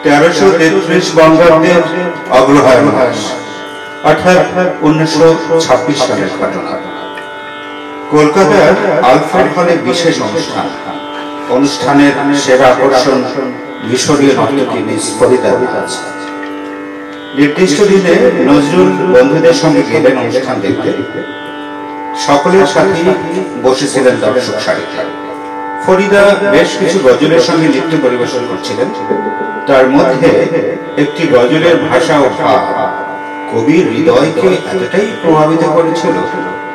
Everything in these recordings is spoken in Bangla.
1333 বঙ্গাব্দের অগ্রহায়ণ মাস অর্থাৎ 1926 সালের ঘটনা। কলকাতার আলফ্রেড হলে বিশেষ অনুষ্ঠানের সেরা আকর্ষণ মিশরীয় নর্তকী মিস ফরিদার নাচ। নির্দিষ্ট দিনে নজরুল বন্ধুদের সঙ্গে গেলেন অনুষ্ঠান দেখতে। সকলের সাথে বসেছিলেন দর্শক সারিতে। ফরিদা বেশ কিছু গজলের সঙ্গে নৃত্য পরিবেশন করছিলেন। তার মধ্যে একটি গজলের ভাষা ও ভাব কবির হৃদয়কে এতটাই প্রভাবিত করেছিল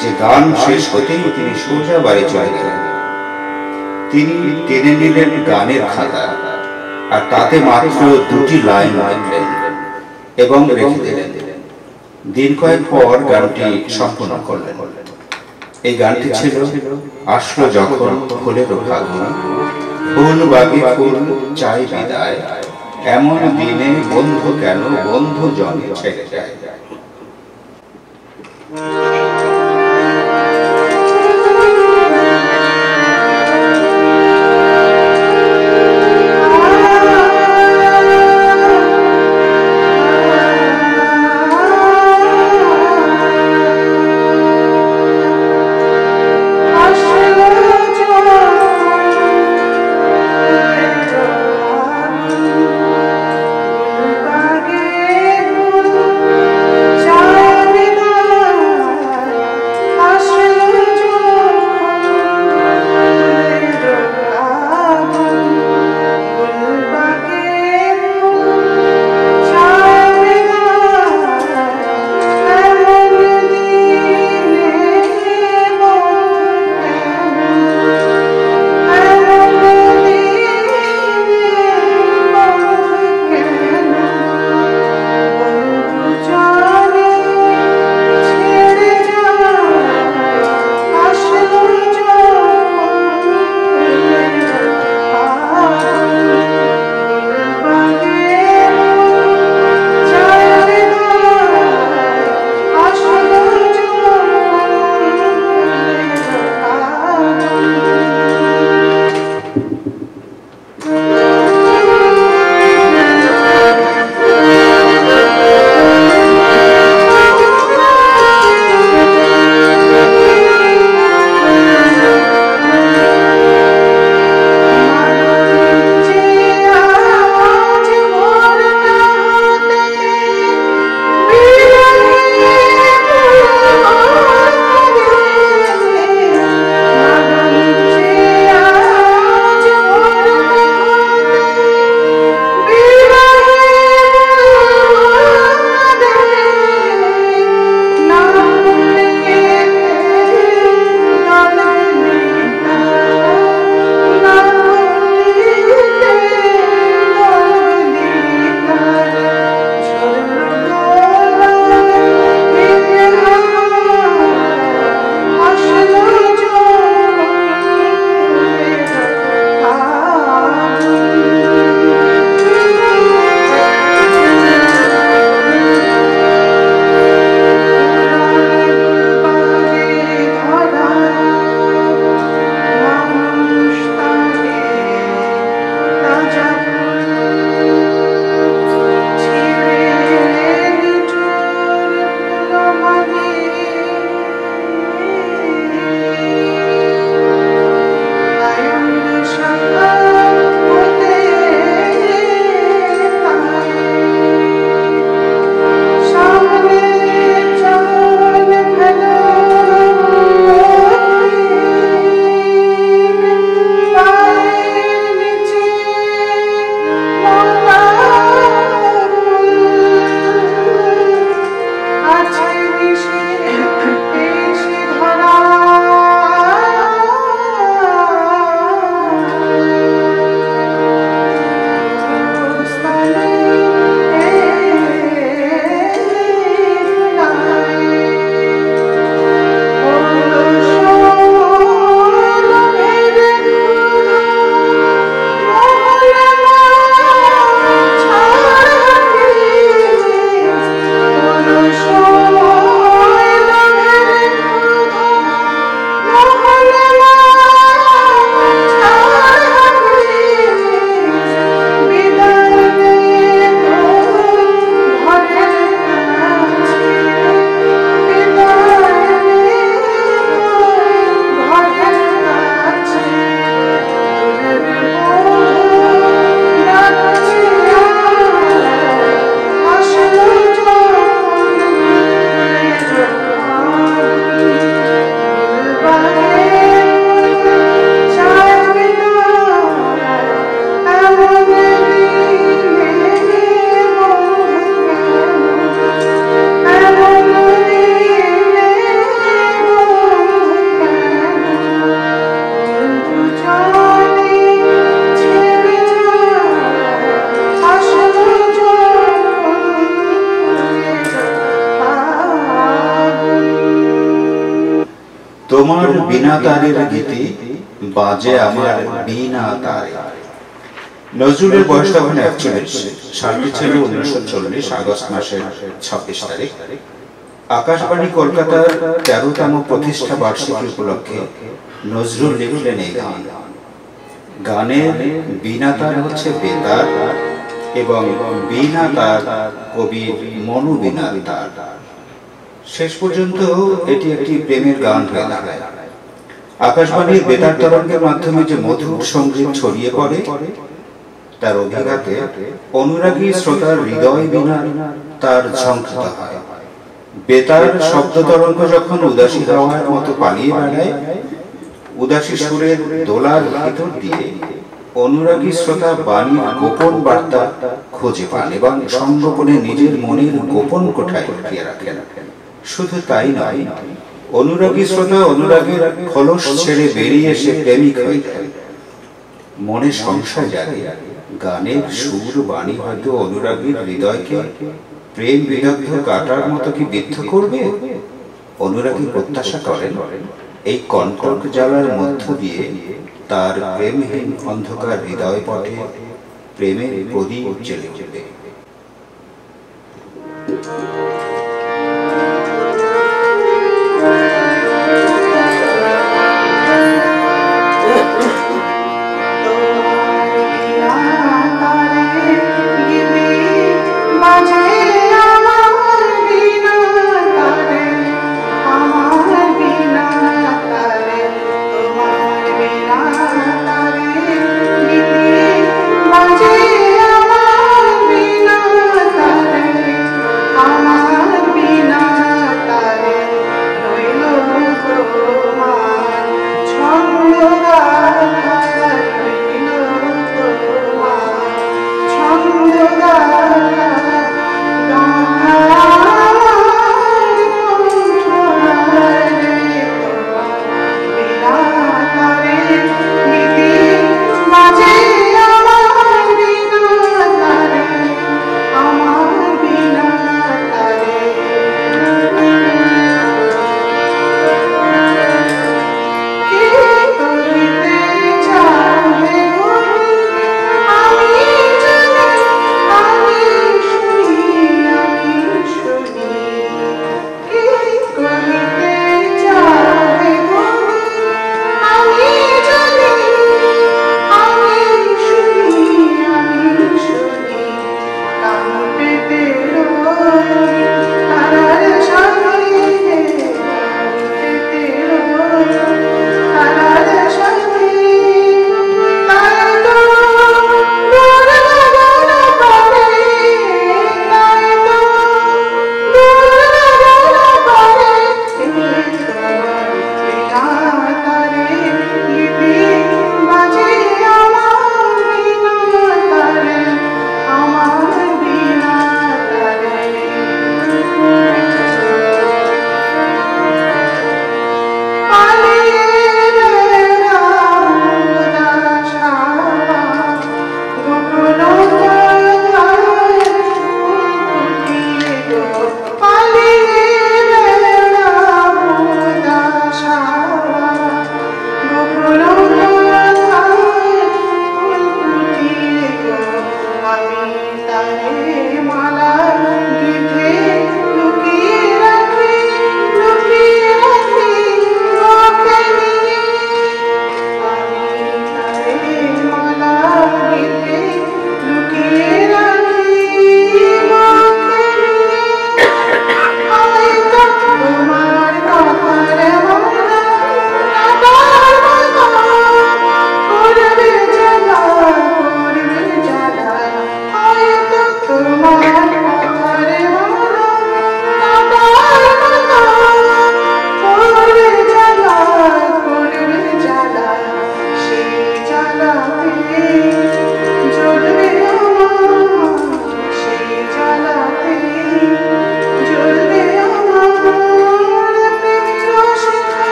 যে গান শেষ হতেই তিনি সোজা বাড়ি চলে গেলেন। তিনি টেনে নিলেন গানের খাতা আর তাতে মাত্র 2টি লাইন লিখলেন এবং রেখে দিলেন। দিন কয়েক পর গানটি সম্পূর্ণ করলেন। এই গানটি ছিল আসলো যখন ফুলের ফাগুন, ফুল বাগে ফুল চাই বিদায়, এমন দিনে বন্ধু কেন বন্ধু জনে ছেড়ে যায়। তোমার বিনা তারের গীতে বাজে আমার বিনা তারে। নজরুলের বয়স তখন 41, সালটি ছিল 1940 আগস্ট মাসের 26 তারিখ। আকাশবাণী কলকাতার 13তম প্রতিষ্ঠা বার্ষিকী উপলক্ষে নজরুল লিখলেন এই গান। গানের বিনা তার হচ্ছে বেতার এবং বিনা তার কবির মনোবিনার তার। শেষ পর্যন্ত এটি একটি প্রেমের গান হয়ে দাঁড়ায়। আকাশবাণীর বেতার তরঙ্গের মাধ্যমে যে মধুর সঙ্গীত ছড়িয়ে পড়ে তার অভিঘাতে অনুরাগী শ্রোতার হৃদয় বিনা তার ঝঙ্কৃত হয়। বেতার শব্দ তরঙ্গ যখন উদাসী হাওয়ার মতো পালিয়ে বেড়ায়, উদাসী সুরের দোলার ভিতর দিয়ে অনুরাগী শ্রোতা বাণীর গোপন বার্তা খুঁজে পান এবং সংগোপনে নিজের মনের গোপন কোঠায় লুকিয়ে রাখেন। শুধু তাই নয়, অনুরাগী শ্রোতা অনুরাগের খলস ছেড়ে বেরিয়ে এসে প্রেমিক হয়ে যায়। মনে সংশয় জাগে, গানের সুর বাণী হয়তো অনুরাগীর হৃদয়কে প্রেম বিদগ্ধ কাটার মতো কি বিদ্ধ করবে। অনুরাগী প্রত্যাশা করেন এই কণ্টক জ্বালার মধ্য দিয়ে তার প্রেমহীন অন্ধকার হৃদয় পথে প্রেমের প্রদীপ জ্বেলে উঠবে। আমার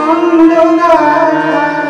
চন্দনা